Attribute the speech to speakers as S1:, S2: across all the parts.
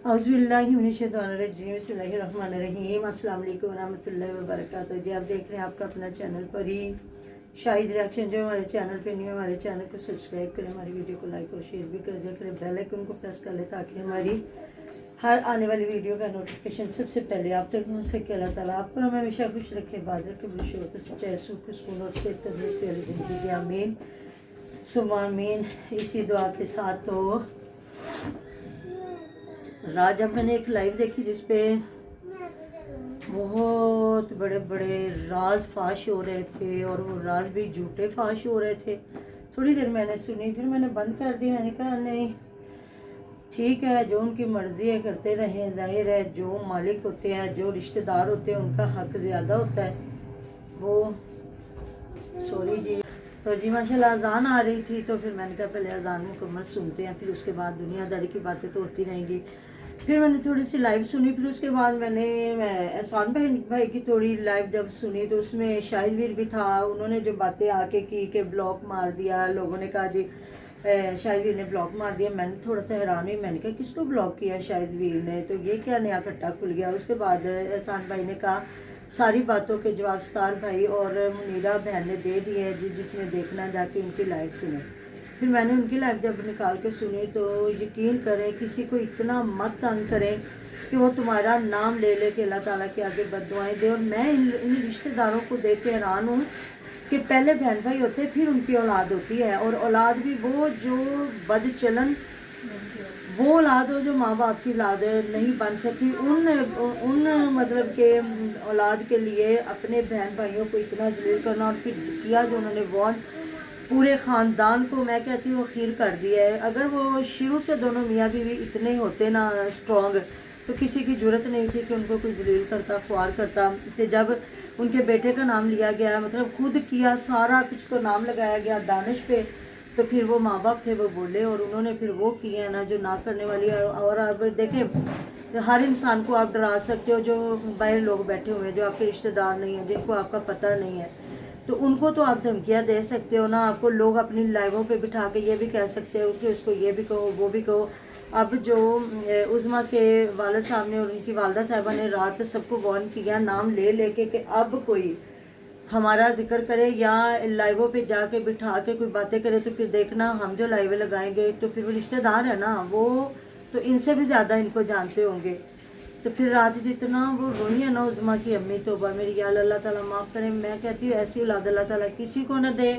S1: औज़ुबिल्लाहिमिनश्शैतानिर्रजीम बिस्मिल्लाहिर्रहमानिर्रहीम अस्सलाम वालेकुम रहमतुल्लाहि व बरकातहू। जी आप देख रहे हैं आपका अपना चैनल परी शाहिद रिएक्शन। जो हमारे चैनल पे नहीं है हमारे चैनल को सब्सक्राइब करें, हमारी वीडियो को लाइक और शेयर भी कर दिया करें, बेल आइकन को प्रेस कर लें ताकि हमारी हर आने वाली वीडियो का नोटिफिकेशन सबसे पहले आप तक पहुँच सके। अल्लाह ताला आपको हमें हमेशा खुश रखे, बादल के बुश होकर सच्चाई सुख सुकून और सेहत तंदुरुस्ती वाली ज़िंदगी आमीन सुमा आमीन। इसी दुआ के साथ तो रात जब मैंने एक लाइव देखी जिसपे बहुत बड़े बड़े राज फाश हो रहे थे और वो राज भी झूठे फाश हो रहे थे। थोड़ी देर मैंने सुनी, फिर मैंने बंद कर दी। मैंने कहा नहीं ठीक है, जो उनकी मर्जी है करते रहें। जाहिर है जो मालिक होते हैं, जो रिश्तेदार होते हैं, उनका हक ज़्यादा होता है। वो सॉरी जी, तो जी माशाल्लाह अजान आ रही थी तो फिर मैंने कहा पहले अजान मुकम्मल सुनते हैं, फिर उसके बाद दुनियादारी की बातें तो होती रहेंगी। फिर मैंने थोड़ी सी लाइव सुनी, फिर उसके बाद मैंने एहसान भाई की थोड़ी लाइव जब सुनी तो उसमें शाहिद वीर भी था। उन्होंने जो बातें आके की कि ब्लॉक मार दिया, लोगों ने कहा जी शाहिद वीर ने ब्लॉक मार दिया। मैंने थोड़ा सा हैरान हुई, मैंने कहा किसको ब्लॉक किया शाहिद वीर ने, तो ये क्या नया खट्टा खुल गया। उसके बाद एहसान भाई ने कहा सारी बातों के जवाब स्टार भाई और मुनीरा बहन ने दे दिए जी, जिसने देखना जाके उनकी लाइव सुने। फिर मैंने उनकी लाइव जब निकाल के सुनी तो यकीन करें किसी को इतना मत तंग करें कि वो तुम्हारा नाम ले ले के अल्लाह ताला के आगे बद्दुआएं दे। और मैं इन रिश्तेदारों को देख के हैरान हूँ कि पहले बहन भाई होते फिर उनकी औलाद होती है, और औलाद भी वो जो बदचलन वो औलाद हो जो माँ बाप की औलाद नहीं बन सकी। उन मतलब के औलाद के लिए अपने बहन भाइयों को इतना जलील करना, और फिर किया जो उन्होंने बहुत पूरे ख़ानदान को मैं कहती हूँ खीर कर दिया है। अगर वो शुरू से दोनों मियाँ बीवी इतने होते ना स्ट्रॉन्ग, तो किसी की ज़रूरत नहीं थी कि उनको कोई जलील करता ख्वार करता। तो जब उनके बेटे का नाम लिया गया, मतलब खुद किया सारा कुछ, तो नाम लगाया गया दानिश पे, तो फिर वो माँ बाप थे वो बोले और उन्होंने फिर वो किए हैं ना जो ना करने वाली है। और अब देखें हर इंसान को आप डरा सकते हो, जो बाहर लोग बैठे हुए हैं जो आपके रिश्तेदार नहीं हैं, जिनको आपका पता नहीं है, तो उनको तो आप धमकियाँ दे सकते हो ना। आपको लोग अपनी लाइवों पे बिठा के ये भी कह सकते हो कि उसको ये भी कहो वो भी कहो। अब जो उज़मा के वालिद साहब ने और उनकी वालदा साहिबा ने रात सबको वार्न किया नाम ले लेके कि अब कोई हमारा जिक्र करे या लाइवों पे जाके बिठा के कोई बातें करे तो फिर देखना हम जो लाइवें लगाएंगे तो फिर वो रिश्तेदार है ना, वो तो इनसे भी ज़्यादा इनको जानते होंगे। तो फिर रात जितना वो रोई है ना उज़मा की अम्मी, तो मेरी या अल्लाह ताला माफ़ करें। मैं कहती हूँ ऐसी औलाद अल्लाह ताला किसी को न दे,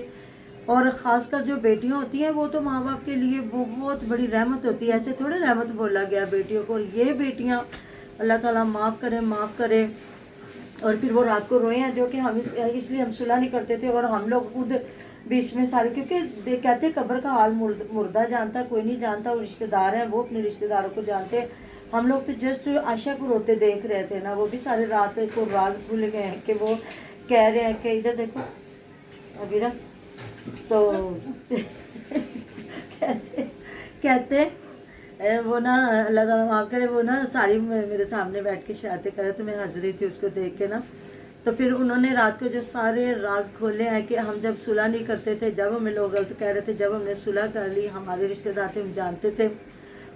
S1: और ख़ासकर जो बेटियाँ होती हैं वो तो माँ बाप के लिए बहुत बड़ी रहमत होती है। ऐसे थोड़े रहमत बोला गया बेटियों को, और ये बेटियाँ अल्लाह ताला माफ़ करे। और फिर वो रात को रोए हैं जो कि हम इसलिए हम सुलह नहीं करते थे, और हम लोग खुद बीच में सारे, क्योंकि कहते कब्र का हाल मुर्दा जानता कोई नहीं जानता, वो रिश्तेदार हैं वो अपने रिश्तेदारों को जानते हैं। हम लोग तो जस्ट आशा को रोते देख रहे थे ना, वो भी सारे रात को राज भूल गए हैं कि वो कह रहे हैं कि इधर देखो अबीरा, तो कहते वो ना अल्लाह ताला माफ़ करे, वो ना सारी मेरे सामने बैठ के शरारतें करे, तो मैं हंस रही थी उसको देख के ना। तो फिर उन्होंने रात को जो सारे राज खोले हैं कि हम जब सुलह नहीं करते थे, जब हमें लोग गलत कह रहे थे, जब हमने सुलह कर ली, हमारे रिश्तेदार थे हम जानते थे।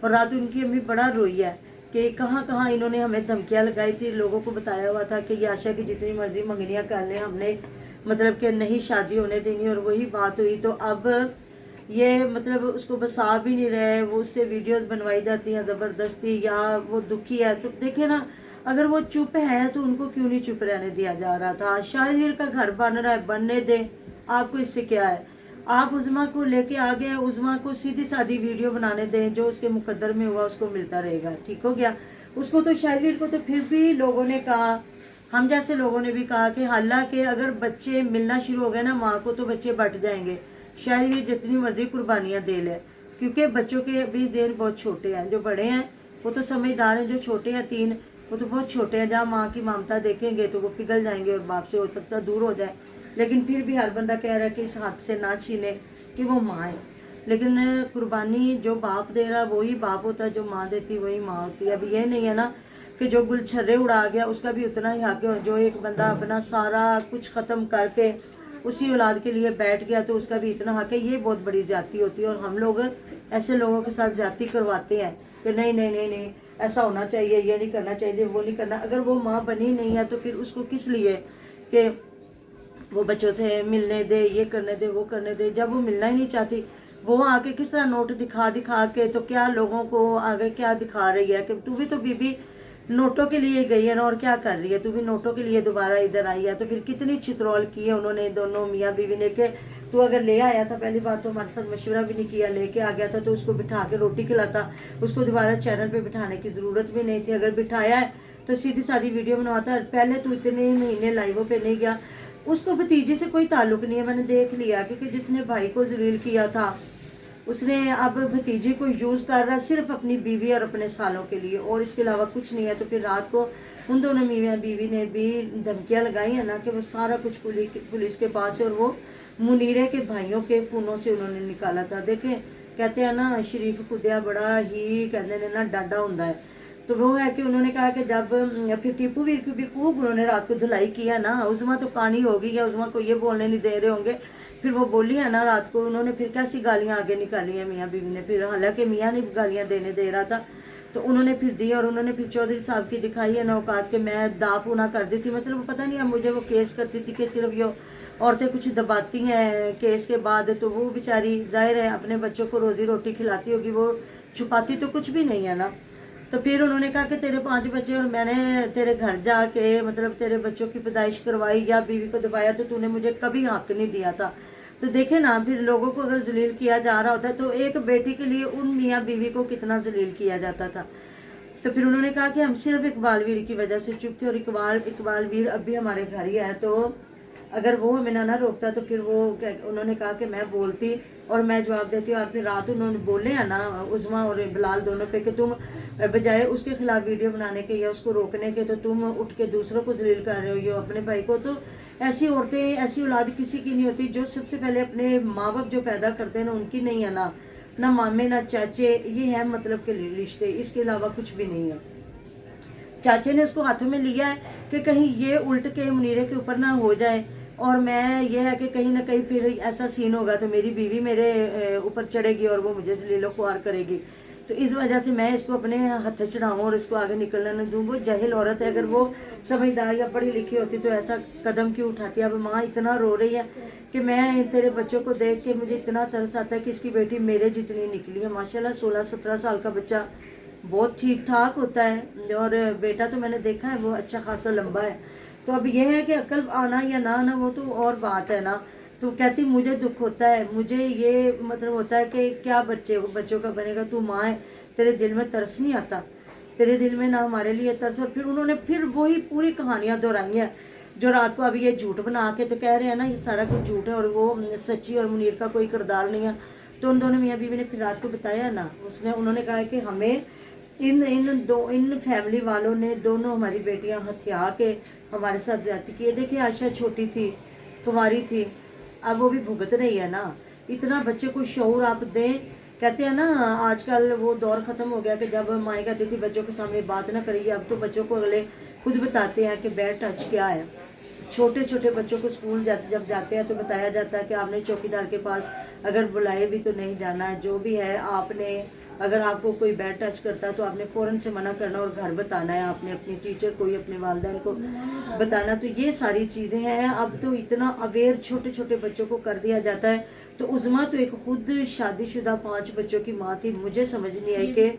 S1: और रात उनकी अम्मी बड़ा रोई है कि कहाँ कहाँ इन्होंने हमें धमकियाँ लगाई थी, लोगों को बताया हुआ था कि ये आशा की जितनी मर्जी मंगनियाँ कर लें, हमने मतलब कि नहीं शादी होने देनी, और वही बात हुई। तो अब ये मतलब उसको बसा भी नहीं रहे, वो उससे वीडियोस बनवाई जाती हैं ज़बरदस्ती, या वो दुखी है तो देखे ना, अगर वो चुप है तो उनको क्यों नहीं चुप रहने दिया जा रहा था। शाहिद वीर का घर बन रहा है, बनने दें, आपको इससे क्या है। आप उज़मा को लेके आ गए, उज़मा को सीधी सादी वीडियो बनाने दें, जो उसके मुकद्दर में हुआ उसको मिलता रहेगा, ठीक हो गया। उसको तो शाहिद वीर को तो फिर भी लोगों ने कहा, हम जैसे लोगों ने भी कहा कि हालांकि अगर बच्चे मिलना शुरू हो गए ना माँ को, तो बच्चे बट जाएंगे। शायद ये जितनी मर्जी कुर्बानियाँ दे ले, क्योंकि बच्चों के अभी ज़हन बहुत छोटे हैं, जो बड़े हैं वो तो समझदार हैं, जो छोटे हैं तीन वो तो बहुत छोटे हैं। जहाँ माँ की ममता देखेंगे तो वो पिघल जाएंगे और बाप से हो सकता है दूर हो जाए। लेकिन फिर भी हर बंदा कह रहा है कि इस हक से ना छीने कि वो माँ है, लेकिन कुर्बानी जो बाप दे रहा वही बाप होता है, जो माँ देती वही माँ होती है। अब ये नहीं है ना कि जो गुलछर्रे उड़ा गया उसका भी उतना ही हक है, और जो एक बंदा अपना सारा कुछ ख़त्म करके उसी औलाद के लिए बैठ गया तो उसका भी इतना हक है। ये बहुत बड़ी ज़्यादती होती है, और हम लोग ऐसे लोगों के साथ ज़्यादती करवाते हैं। کہ نہیں نہیں نہیں نہیں ایسا ہونا چاہیے, یہ نہیں کرنا چاہیے, وہ نہیں کرنا. اگر وہ ماں بنی نہیں ہے تو پھر اس کو کس لیے کہ وہ بچوں سے ملنے دے, یہ کرنے دے, وہ کرنے دے. جب وہ ملنا ہی نہیں چاہتی, وہ آ کے کس طرح نوٹ دکھا دکھا کے تو کیا لوگوں کو آگے کیا دکھا رہی ہے کہ تو بھی تو بی بی نوٹوں کے لیے گئی ہے نا, اور کیا کر رہی ہے, تو بھی نوٹوں کے لیے دوبارہ ادھر آئی ہے. تو پھر کتنی چترول کی ہے انہوں نے دونوں میاں بیوی نے کہ تو اگر لے آیا تھا, پہلی بات تو ہمارے ساتھ مشورہ بھی نہیں کیا, لے کے آ گیا تھا تو اس کو بٹھا کے روٹی کھلاتا, اس کو دوبارہ چینل پہ بٹھانے کی ضرورت بھی نہیں تھی. اگر بٹھایا ہے تو سیدھی سادی ویڈیو بنواتا. پہلے تو اتنے مہینے لائیووں پہ نہیں گیا, اس کو بھتیجے سے کوئی تعلق نہیں ہے, میں نے دیکھ لیا, کیونکہ جس نے بھائی کو ذلیل کیا تھا اس نے اب بھتیجے کو یوز کر رہا صرف اپنی بیوی اور اپنے سالوں کے لیے, اور اس کے علاوہ کچھ نہیں ہے. تو پھر رات کو ان دونوں میاں بیوی نے بھی دھمکیاں لگائی ہیں نا کہ وہ سارا کچھ پولیس کے پاس ہے, اور وہ منیرے کے بھائیوں کے فونوں سے انہوں نے نکالا تھا. دیکھیں کہتے ہیں نا شریف خدیا بڑا ہی کہتے ہیں نا ڈاڈا ہوتا ہے. تو وہ ہے کہ انہوں نے کہا کہ جب پھر ٹیپو ویر کی بھی خوب انہوں نے رات کو دھلائی کیا نا, عظما تو کانی ہوگی یا عظما کو یہ بولنے نہیں دے رہے ہوں گے, پھر وہ بولی ہے نا رات کو, انہوں نے پھر کیسی گالیاں آگے نکالی ہیں میاں بیوی نے. پھر حالانکہ میاں نے گالیاں دینے دے رہا تھا تو انہوں نے پھر دی, اور انہوں نے پھر چودھری صاحب کی دکھائی ہے نا اوقات کہ میں دا پونا کر دی سی. مطلب پتہ نہیں اب مجھے وہ کیس کرتی تھی کہ صرف یہ عورتیں کچھ دباتی ہیں کیس کے بعد, تو وہ بیچاری ظاہر ہے اپنے بچوں کو روزی روٹی کھلاتی ہوگی, وہ چھپاتی تو کچھ بھی نہیں ہے نا. تو پھر انہوں نے کہا کہ تیرے 5 بچے اور میں نے تیرے گھر جا کے مطلب تیرے بچوں کی پیدائش کروائی یا بیوی کو دبایا تو نے مجھے کبھی حق نہیں دیا تھا. تو دیکھیں نا پھر لوگوں کو اگر ذلیل کیا جا رہا ہوتا ہے تو ایک بیٹی کے لیے ان میاں بیوی کو کتنا ذلیل کیا جاتا تھا. تو پھر انہوں نے کہا کہ ہم صرف اقبال ویر کی وجہ سے چپ تھے, اور اقبال ویر اب بھی ہمارے گھر ہی ہے, تو اگر وہ ہمیں نہ روکتا تو پھر وہ انہوں نے کہا کہ میں بولتی اور میں جواب دیتی. اور پھر رات انہوں نے بولے ہیں نا عظما اور بلال دونوں پہ کہ تم بجائے اس کے خلاف ویڈیو بنانے کے یا اس کو روکنے کے تو تم اٹھ کے دوسروں کو ذلیل کر رہے ہو, یہ اپنے بھائی کو. تو ایسی عورتیں ایسی اولاد کسی کی نہیں ہوتی جو سب سے پہلے اپنے ماں باپ جو پیدا کرتے ہیں نا ان کی نہیں ہے نا, نہ مامے نہ چاچے, یہ ہے مطلب کے رشتے, اس کے علاوہ کچھ بھی نہیں ہے. چاچے نے اس کو ہاتھوں میں لیا ہے کہ کہیں یہ الٹ کے منیرے کے اوپر نہ ہو جائے, اور میں یہ ہے کہ کہیں نہ کہیں پھر ایسا سین ہوگا تو میری بیوی میرے اوپر چڑھے گی اور وہ مجھے ذلیل و خوار کرے گی. تو اس وجہ سے میں اس کو اپنے ہاتھ چڑھاؤں اور اس کو آگے نکلنے نہ دوں. وہ جاہل عورت ہے, اگر وہ سمجھدار یا پڑھی لکھی ہوتی تو ایسا قدم کیوں اٹھاتی. اب ماں اتنا رو رہی ہے کہ میں تیرے بچوں کو دیکھ کے مجھے اتنا ترس آتا ہے کہ اس کی بیٹی میرے جتنی نکلی ہے. ماشاءاللہ 16-17 سال کا بچہ بہت ٹھیک ٹھاک ہوتا ہے, اور بیٹا تو میں نے دیکھا ہے وہ اچھا خاصا لمبا ہے. تو اب یہ ہے کہ عقل آنا یا نہ آنا وہ تو اور بات ہے نا. تو کہتی مجھے دکھ ہوتا ہے, مجھے یہ مطلب ہوتا ہے کہ کیا بچوں کا بنے گا, تو ماں ہے, تیرے دل میں ترس نہیں آتا, تیرے دل میں نہ ہمارے لیے ترس. اور پھر انہوں نے پھر وہی پوری کہانیاں دہرائی ہیں جو رات کو ابھی یہ جھوٹ بنا کے تو کہہ رہے ہیں نا یہ سارا کچھ جھوٹ ہے اور وہ سچی اور منیر کا کوئی کردار نہیں ہے. تو ان دونوں میاں بیوی نے پھر رات کو بتایا نا, انہوں نے کہا کہ ہمیں ان فیملی والوں نے دونوں ہماری بیٹیاں ہتھیا کے ہمارے ساتھ زیادتی کی. دیکھیں عائشہ چھوٹی تھی, کماری تھی, اب وہ بھی بھگت رہی ہے نا. اتنا بچے کو شعور آپ دیں. کہتے ہیں نا آج کل وہ دور ختم ہو گیا کہ جب مائیں کہتی تھی بچوں کے سامنے بات نہ کریے, اب تو بچوں کو اگلے خود بتاتے ہیں کہ بیڈ ٹچ کیا ہے. چھوٹے چھوٹے بچوں کو اسکول جب جاتے ہیں تو بتایا جاتا ہے کہ آپ نے چوکی دار کے پاس اگر بلائے بھی تو نہیں جانا ہے, جو بھی ہے آپ نے اگر آپ کو کوئی بیڈ ٹچ کرتا ہے تو آپ نے فوراً سے منع کرنا اور گھر بتانا ہے, آپ نے اپنی ٹیچر کو یا اپنے والدین کو بتانا. تو یہ ساری چیزیں ہیں. اب تو اتنا اویئر چھوٹے چھوٹے بچوں کو کر دیا جاتا ہے. تو عظما تو ایک خود شادی شدہ 5 بچوں کی ماں تھی, مجھے سمجھ نہیں آئی کہ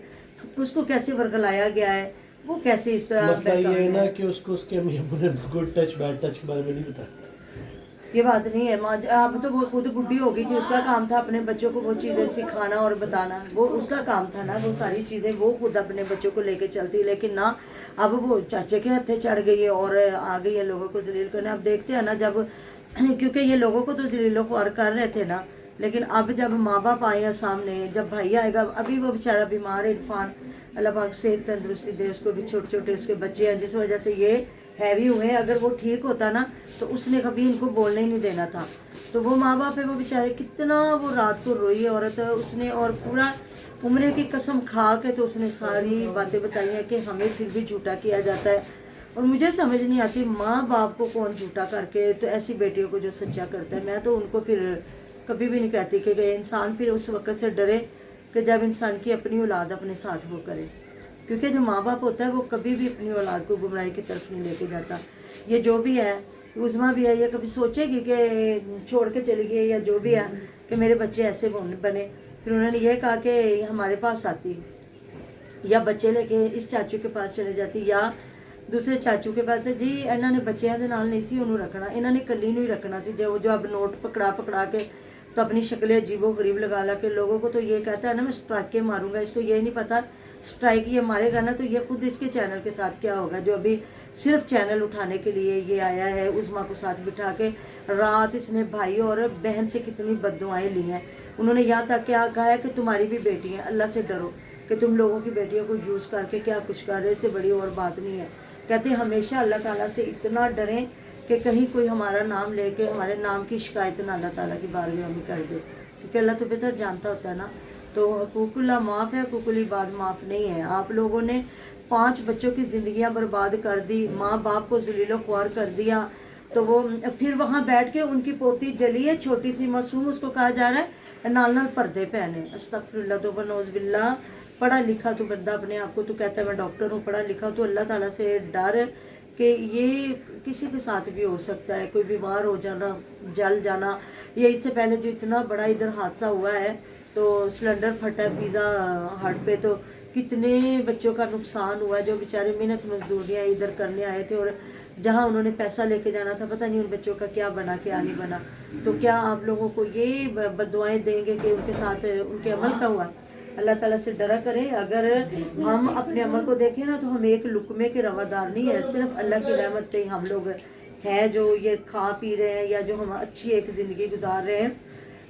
S1: اس کو کیسے ورگلایا گیا ہے, وہ کیسے اس طرح.
S2: مسئلہ یہ ہے نا کہ اس کو اس کے امی ابو نے گڈ ٹچ بیڈ ٹچ کے بارے میں نہیں بتایا.
S1: یہ بات نہیں ہے ماں, اب تو وہ خود بڈھی ہو گئی تھی, اس کا کام تھا اپنے بچوں کو وہ چیزیں سکھانا اور بتانا, وہ اس کا کام تھا نا, وہ ساری چیزیں وہ خود اپنے بچوں کو لے کے چلتی. لیکن نہ اب وہ چاچے کے ہتھے چڑھ گئی ہے اور آ گئی ہے لوگوں کو ذلیل کرنے. اب دیکھتے ہیں نا جب, کیونکہ یہ لوگوں کو تو ذلیل و خوار کر رہے تھے نا, لیکن اب جب ماں باپ آئے ہیں سامنے, جب بھائی آئے گا, ابھی وہ بیچارہ بیمار ہے عرفان, اللہ پاک سے تندرستی دے اس کو بھی, چھوٹے چھوٹے اس کے بچے ہیں جس وجہ سے یہ ہیوی ہوئے. اگر وہ ٹھیک ہوتا نا تو اس نے کبھی ان کو بولنے ہی نہیں دینا تھا. تو وہ ماں باپ ہے وہ بیچارے کتنا وہ رات کو روئی عورت اس نے, اور پورا عمرے کی قسم کھا کے تو اس نے ساری باتیں بتائی ہیں کہ ہمیں پھر بھی جھوٹا کیا جاتا ہے. اور مجھے سمجھ نہیں آتی ماں باپ کو کون جھوٹا کر کے تو ایسی بیٹیوں کو جو سچا کرتا ہے. میں تو ان کو پھر کبھی بھی نہیں کہتی کہ انسان پھر اس وقت سے ڈرے کہ جب इंसान की अपनी औलाद अपने साथ वो करे, क्योंकि जो माँ बाप होता है वो कभी भी अपनी औलाद को गुमराही की तरफ नहीं लेके जाता। ये जो भी है, उज़मा भी है, ये कभी सोचेगी कि छोड़ के चली गई या जो भी है कि मेरे बच्चे ऐसे बने। फिर उन्होंने ये कहा कि हमारे पास आती या बच्चे लेके इस चाचू के पास चले जाती या दूसरे चाचू के पास। तो जी इन्होंने बच्चों के नाल नहीं सी उन्होंने रखना, इन्होंने कली नहीं रखना थी। जो अब नोट पकड़ा के तो अपनी शक्लें अजीबो गरीब लगा के लोगों को तो ये कहता है ना मैं स्ट्राइक के मारूंगा, इसको ये नहीं पता स्ट्राइक ये मारेगा ना तो ये खुद इसके चैनल के साथ क्या होगा, जो अभी सिर्फ चैनल उठाने के लिए ये आया है। उज़मा को साथ बिठा के रात इसने भाई और बहन से कितनी बद्दुआएं ली हैं। उन्होंने यहाँ तक क्या कहा है कि तुम्हारी भी बेटी है, अल्लाह से डरो कि तुम लोगों की बेटियों को यूज़ करके क्या कुछ कर रहे, इससे बड़ी और बात नहीं है। कहते हमेशा अल्लाह ताला से इतना डरें कि कहीं कोई हमारा नाम लेके हमारे नाम की शिकायत ना अल्लाह ताला की बारगाह में कर दे, क्योंकि अल्लाह तो बेहतर जानता होता है ना। तो हुकूकुल्लाह माफ़ है, हुकूकुल इबाद माफ़ नहीं है। आप लोगों ने 5 बच्चों की ज़िंदगियां बर्बाद कर दी, माँ बाप को ज़लीलो ख्वार कर दिया। तो वो फिर वहाँ बैठ के उनकी पोती जली है छोटी सी मासूम, उसको कहा जा रहा है नाल नाल पर्दे पहने। अस्तगफिरुल्लाह तौबा नऊज़ बिल्लाह। पढ़ा लिखा तो बंदा अपने आप को तो कहता है मैं डॉक्टर हूँ, पढ़ा लिखा तो अल्लाह ताला से डर कि ये किसी के साथ भी हो सकता है, कोई बीमार हो जाना, जल जाना। ये इससे पहले जो इतना बड़ा इधर हादसा हुआ है तो सिलेंडर फटा पिज़्ज़ा हट पे, तो कितने बच्चों का नुकसान हुआ है जो बेचारे मेहनत मजदूरियाँ इधर करने आए थे और जहाँ उन्होंने पैसा लेके जाना था पता नहीं उन बच्चों का क्या बना क्या नहीं बना। तो क्या आप लोगों को ये बद्दुआएं देंगे कि उनके साथ उनके अमल का हुआ? अल्लाह ताला से डरा करें। अगर हम अपने अमल को देखें ना तो हम एक लुकमे के रवादार नहीं है, सिर्फ अल्लाह की रहमत से ही हम लोग हैं जो ये खा पी रहे हैं या जो हम अच्छी एक ज़िंदगी गुजार रहे हैं।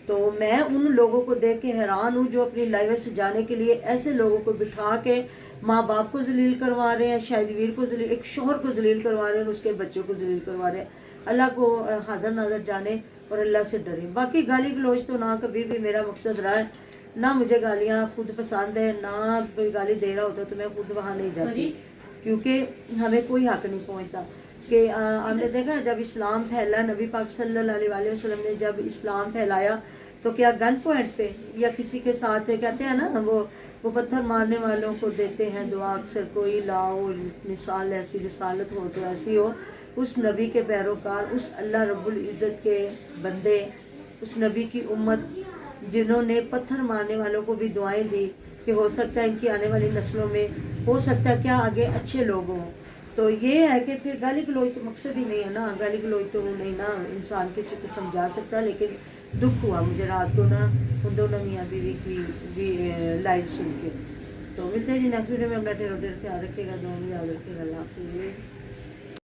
S1: तो मैं उन लोगों को देख के हैरान हूँ जो अपनी लाइफ से जाने के लिए ऐसे लोगों को बिठा के माँ बाप को जलील करवा रहे हैं, शायद वीर को जलील, एक शोहर को जलील करवा रहे हैं, उसके बच्चों को जलील करवा रहे हैं। अल्लाह को हाजिर नाजर जाने और अल्लाह से डरे। बाकी गाली गलौज तो ना कभी भी मेरा मकसद रहा है, ना मुझे गालियाँ खुद पसंद है, ना कोई गाली दे रहा होता तो मैं खुद वहाँ नहीं जाती, क्योंकि हमें कोई हक नहीं पहुँचता। कि आपने देखा जब इस्लाम फैला, नबी पाक सल्लल्लाहु अलैहि वसल्लम ने जब इस्लाम फैलाया तो क्या गन पॉइंट पे या किसी के साथ कहते हैं ना वो पत्थर मारने वालों को देते हैं दुआ अक्सर, कोई लाओ मिसाल ऐसी रिसालत हो तो ऐसी हो, उस नबी के पैरोकार, उस अल्लाह रब्बुल इज़्ज़त के बंदे, उस नबी की उम्मत जिन्होंने पत्थर मारने वालों को भी दुआएं दी कि हो सकता है इनकी आने वाली नस्लों में हो सकता है क्या आगे अच्छे लोग हों। तो ये है कि फिर गाली गलौज तो मकसद ही नहीं है ना, गाली गलौज तो नहीं ना इंसान किसी को समझा सकता। लेकिन दुख हुआ मुझे रात को ना उन दोनों मियाँ बीवी की भी लाइव सुन के। तो मिलते हैं जी नेक्स्ट वीडियो में। अपना ढेरों ढेर ख्याल रखिएगा, दुआ में याद रखिएगा। अल्लाह हाफ़िज़।